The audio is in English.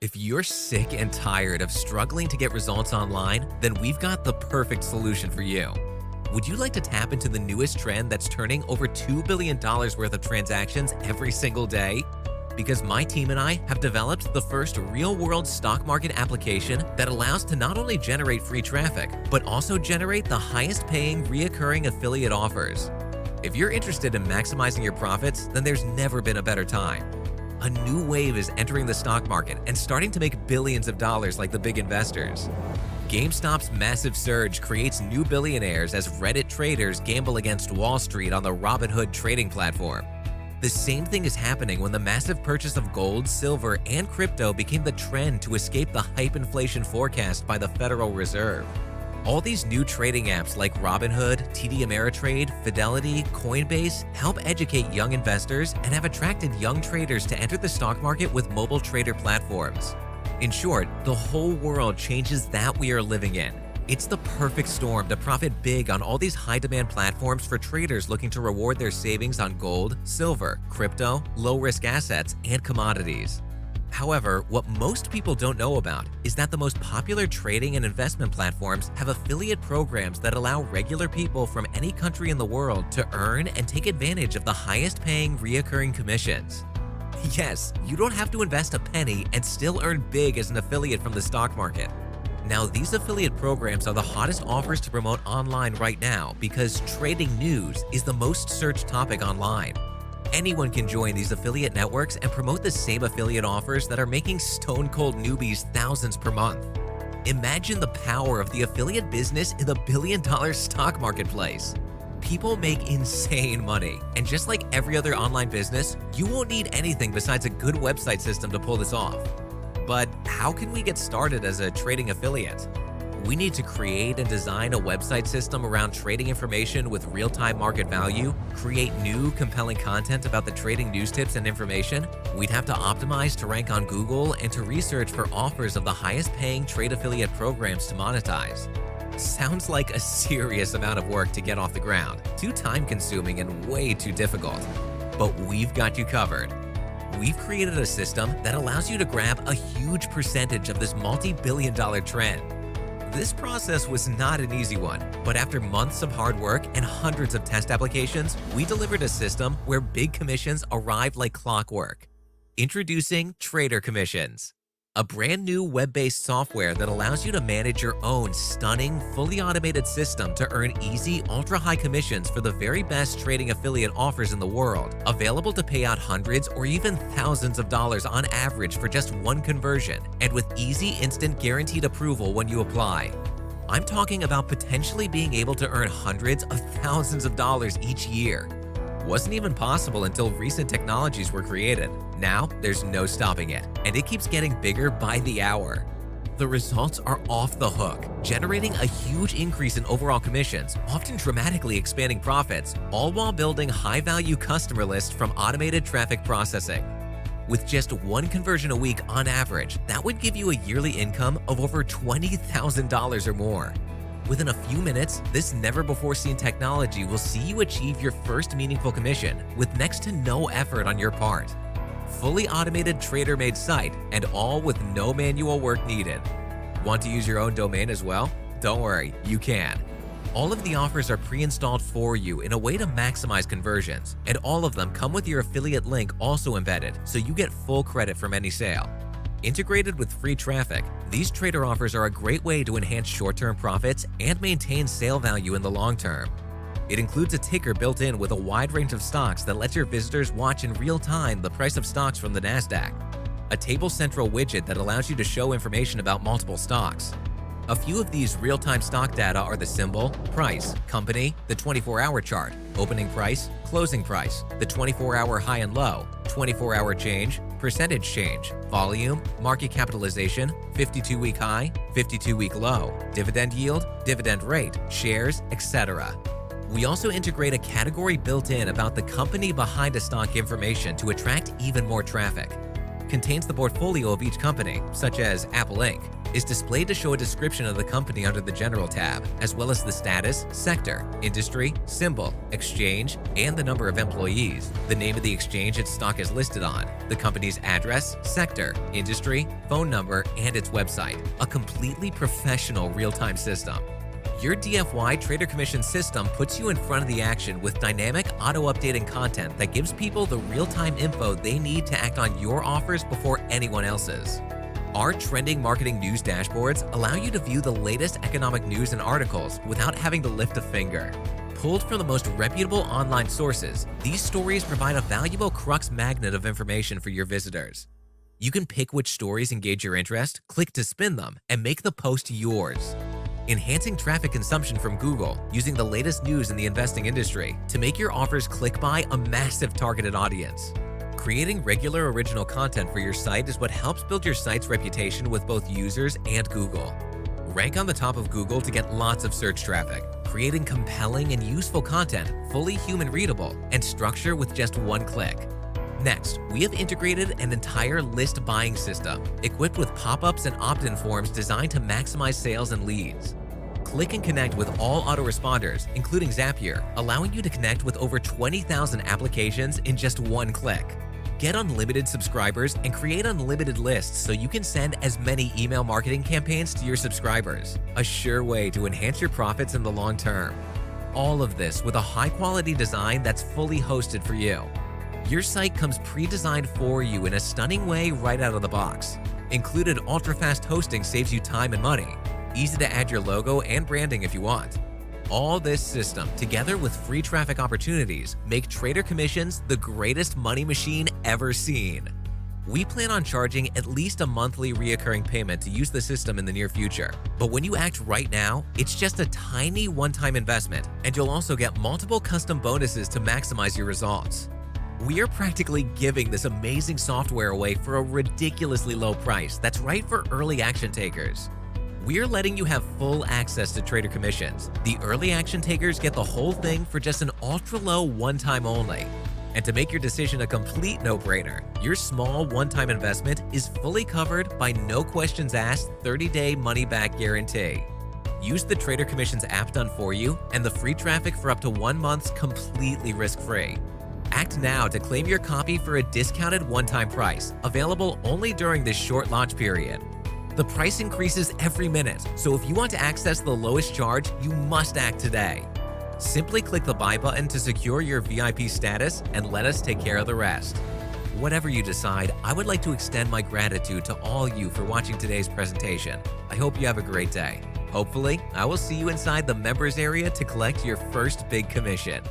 If you're sick and tired of struggling to get results online, then we've got the perfect solution for you. Would you like to tap into the newest trend that's turning over $2 billion worth of transactions every single day? Because my team and I have developed the first real-world stock market application that allows to not only generate free traffic, but also generate the highest-paying reoccurring affiliate offers. If you're interested in maximizing your profits, then there's never been a better time. A new wave is entering the stock market and starting to make billions of dollars like the big investors. GameStop's massive surge creates new billionaires as Reddit traders gamble against Wall Street on the Robinhood trading platform. The same thing is happening when the massive purchase of gold, silver, and crypto became the trend to escape the hype inflation forecast by the Federal Reserve. All these new trading apps like Robinhood, TD Ameritrade, Fidelity, Coinbase help educate young investors and have attracted young traders to enter the stock market with mobile trader platforms. In short, the whole world changes that we are living in. It's the perfect storm to profit big on all these high-demand platforms for traders looking to reward their savings on gold, silver, crypto, low-risk assets, and commodities. However, what most people don't know about is that the most popular trading and investment platforms have affiliate programs that allow regular people from any country in the world to earn and take advantage of the highest-paying reoccurring commissions. Yes, you don't have to invest a penny and still earn big as an affiliate from the stock market. Now, these affiliate programs are the hottest offers to promote online right now because trading news is the most searched topic online. Anyone can join these affiliate networks and promote the same affiliate offers that are making stone-cold newbies thousands per month. Imagine the power of the affiliate business in the billion-dollar stock marketplace. People make insane money, and just like every other online business, you won't need anything besides a good website system to pull this off. But how can we get started as a trading affiliate? We need to create and design a website system around trading information with real-time market value, create new, compelling content about the trading news tips and information. We'd have to optimize to rank on Google and to research for offers of the highest-paying trade affiliate programs to monetize. Sounds like a serious amount of work to get off the ground, too time-consuming and way too difficult. But we've got you covered. We've created a system that allows you to grab a huge percentage of this multi-billion-dollar trend. This process was not an easy one, but after months of hard work and hundreds of test applications, we delivered a system where big commissions arrived like clockwork. Introducing Trader Commissions, a brand new web-based software that allows you to manage your own stunning, fully automated system to earn easy, ultra-high commissions for the very best trading affiliate offers in the world, available to pay out hundreds or even thousands of dollars on average for just one conversion, and with easy, instant guaranteed approval when you apply. I'm talking about potentially being able to earn hundreds of thousands of dollars each year. Wasn't even possible until recent technologies were created. Now, there's no stopping it, and it keeps getting bigger by the hour. The results are off the hook, generating a huge increase in overall commissions, often dramatically expanding profits, all while building high-value customer lists from automated traffic processing. With just one conversion a week on average, that would give you a yearly income of over $20,000 or more. Within a few minutes, this never-before-seen technology will see you achieve your first meaningful commission with next to no effort on your part. Fully automated trader-made site, and all with no manual work needed. Want to use your own domain as well? Don't worry, you can. All of the offers are pre-installed for you in a way to maximize conversions, and all of them come with your affiliate link also embedded, so you get full credit from any sale. Integrated with free traffic, these trader offers are a great way to enhance short-term profits and maintain sale value in the long term. It includes a ticker built in with a wide range of stocks that lets your visitors watch in real time the price of stocks from the NASDAQ, a Table Central widget that allows you to show information about multiple stocks. A few of these real-time stock data are the symbol, price, company, the 24-hour chart, opening price, closing price, the 24-hour high and low, 24-hour change, percentage change, volume, market capitalization, 52-week high, 52-week low, dividend yield, dividend rate, shares, etc. We also integrate a category built in about the company behind a stock information to attract even more traffic. Contains the portfolio of each company, such as Apple Inc. is displayed to show a description of the company under the General tab, as well as the status, sector, industry, symbol, exchange, and the number of employees, the name of the exchange its stock is listed on, the company's address, sector, industry, phone number, and its website. A completely professional real-time system. Your DFY Trader Commission system puts you in front of the action with dynamic auto-updating content that gives people the real-time info they need to act on your offers before anyone else's. Our trending marketing news dashboards allow you to view the latest economic news and articles without having to lift a finger. Pulled from the most reputable online sources, these stories provide a valuable crux magnet of information for your visitors. You can pick which stories engage your interest, click to spin them, and make the post yours. Enhancing traffic consumption from Google using the latest news in the investing industry to make your offers click by a massive targeted audience. Creating regular original content for your site is what helps build your site's reputation with both users and Google. Rank on the top of Google to get lots of search traffic, creating compelling and useful content, fully human readable, and structure with just one click. Next, we have integrated an entire list buying system, equipped with pop-ups and opt-in forms designed to maximize sales and leads. Click and connect with all autoresponders, including Zapier, allowing you to connect with over 20,000 applications in just one click. Get unlimited subscribers and create unlimited lists so you can send as many email marketing campaigns to your subscribers, a sure way to enhance your profits in the long term. All of this with a high-quality design that's fully hosted for you. Your site comes pre-designed for you in a stunning way right out of the box. Included ultra-fast hosting saves you time and money. Easy to add your logo and branding if you want. All this system, together with free traffic opportunities, make Trader Commissions the greatest money machine ever seen. We plan on charging at least a monthly recurring payment to use the system in the near future. But when you act right now, it's just a tiny one-time investment, and you'll also get multiple custom bonuses to maximize your results. We are practically giving this amazing software away for a ridiculously low price that's right for early action takers. We're letting you have full access to Trader Commissions. The early action takers get the whole thing for just an ultra-low one-time only. And to make your decision a complete no-brainer, your small one-time investment is fully covered by no questions asked 30-day money-back guarantee. Use the Trader Commissions app done for you and the free traffic for up to 1 month completely risk-free. Act now to claim your copy for a discounted one-time price, available only during this short launch period. The price increases every minute, so if you want to access the lowest charge, you must act today. Simply click the buy button to secure your VIP status and let us take care of the rest. Whatever you decide, I would like to extend my gratitude to all you for watching today's presentation. I hope you have a great day. Hopefully, I will see you inside the members area to collect your first big commission.